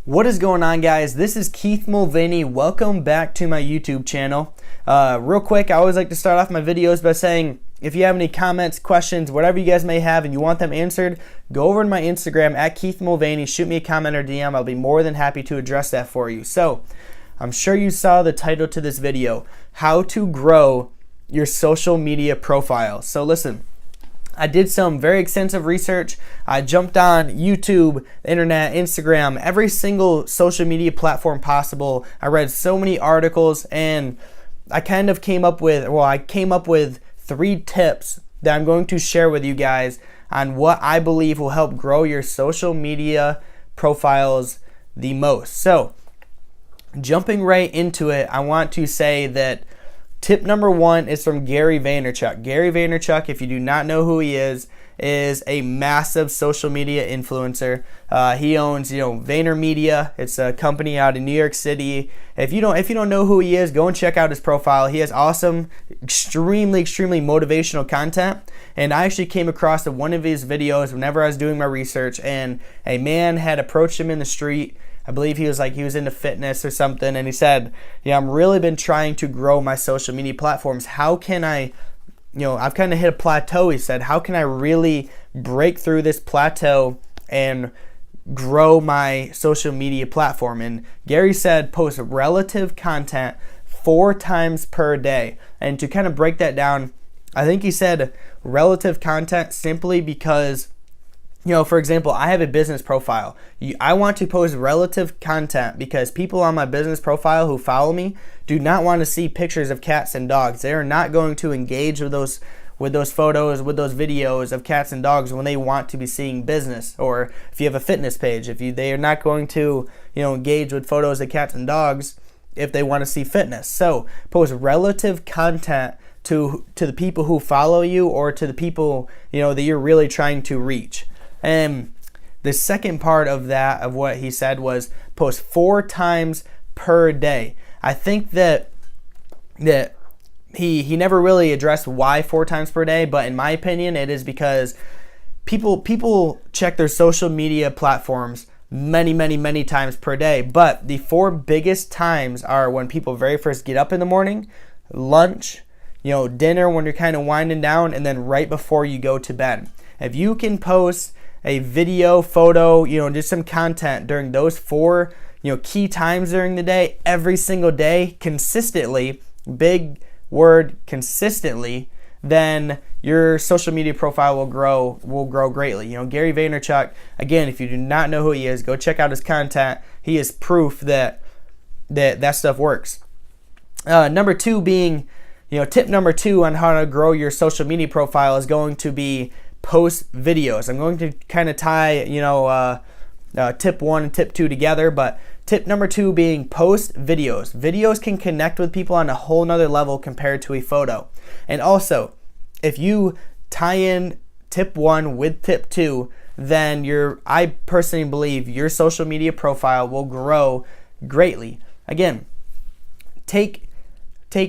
What is going on, guys? This is Keith Mulvaney. Welcome back to my YouTube channel. Real quick, I always like to start off my videos by saying if you have any comments, questions, whatever you guys may have and you want them answered, go over to my Instagram at Keith Mulvaney, shoot me a comment or DM. I'll be more than happy to address that for you. So, I'm sure you saw the title to this video, How to Grow Your Social Media Profile. So listen, I did some very extensive research. I jumped on YouTube, the internet, Instagram, every single social media platform possible. I read so many articles and I came up with 3 tips that I'm going to share with you guys on what I believe will help grow your social media profiles the most. So, jumping right into it, I want to say that tip number 1 is from Gary Vaynerchuk. Gary Vaynerchuk, if you do not know who he is a massive social media influencer. He owns, VaynerMedia. It's a company out in New York City. If you don't know who he is, go and check out his profile. He has awesome, extremely motivational content. And I actually came across one of his videos whenever I was doing my research, and a man had approached him in the street. I believe he was into fitness or something, and he said, I'm really been trying to grow my social media platforms. How can I, I've kind of hit a plateau, he said. How can I really break through this plateau and grow my social media platform? And Gary said post relative content 4 times per day. And to kind of break that down, I think he said relative content simply because, for example, I have a business profile. I want to post relative content because people on my business profile who follow me do not want to see pictures of cats and dogs. They are not going to engage with those photos, with those videos of cats and dogs when they want to be seeing business. Or if you have a fitness page, they are not going to, engage with photos of cats and dogs if they want to see fitness. So post relative content to the people who follow you or to the people, that you're really trying to reach. And the second part of that, of what he said, was post 4 times per day. I think that he never really addressed why 4 times per day, but in my opinion, it is because people check their social media platforms many times per day. But the 4 biggest times are when people very first get up in the morning, lunch, dinner when you're kind of winding down, and then right before you go to bed. If you can post a video, photo, just some content during those 4, key times during the day, every single day, consistently, big word, consistently, then your social media profile will grow greatly. Gary Vaynerchuk, again, if you do not know who he is, go check out his content. He is proof that stuff works. Number 2 being, tip number 2 on how to grow your social media profile is going to be post videos. I'm going to kind of tie, tip 1 and tip 2 together, but tip number 2 being post videos. Videos can connect with people on a whole nother level compared to a photo. And also, if you tie in tip 1 with tip 2, then I personally believe your social media profile will grow greatly. Again, take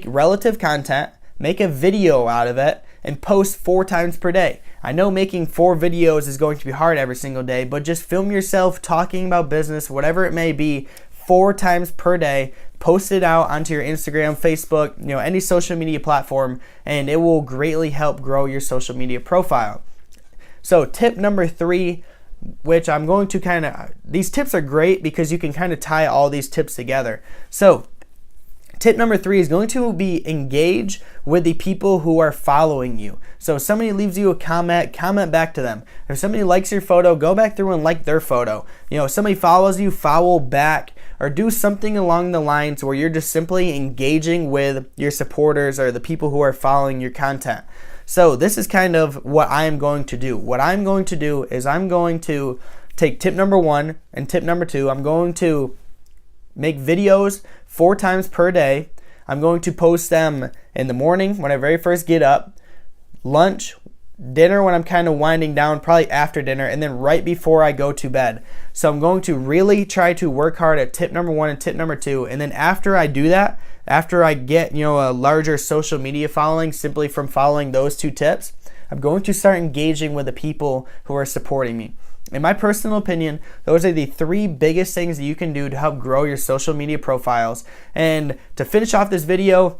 relative content, make a video out of it, and post 4 times per day. I know making 4 videos is going to be hard every single day, but just film yourself talking about business, whatever it may be, 4 times per day. Post it out onto your Instagram, Facebook, any social media platform, and it will greatly help grow your social media profile. So tip number 3, which I'm going to these tips are great because you can kind of tie all these tips together. So tip number 3 is going to be engage with the people who are following you. So if somebody leaves you a comment back to them. If somebody likes your photo, go back through and like their photo. If somebody follows you, follow back, or do something along the lines where you're just simply engaging with your supporters or the people who are following your content. So this is kind of what I'm going to do. What I'm going to do is I'm going to take tip number 1 and tip number 2. I'm going to make videos 4 times per day. I'm going to post them in the morning when I very first get up, lunch, dinner when I'm kind of winding down, probably after dinner, and then right before I go to bed. So I'm going to really try to work hard at tip number 1 and tip number 2. And then after I do that, after I get a larger social media following simply from following those 2 tips, I'm going to start engaging with the people who are supporting me. In my personal opinion, those are the 3 biggest things that you can do to help grow your social media profiles. And to finish off this video,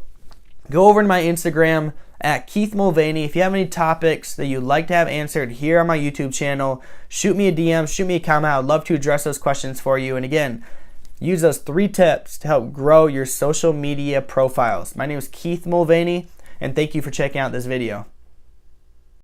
go over to my Instagram at Keith Mulvaney. If you have any topics that you'd like to have answered here on my YouTube channel, shoot me a DM, shoot me a comment. I'd love to address those questions for you. And again, use those 3 tips to help grow your social media profiles. My name is Keith Mulvaney, and thank you for checking out this video.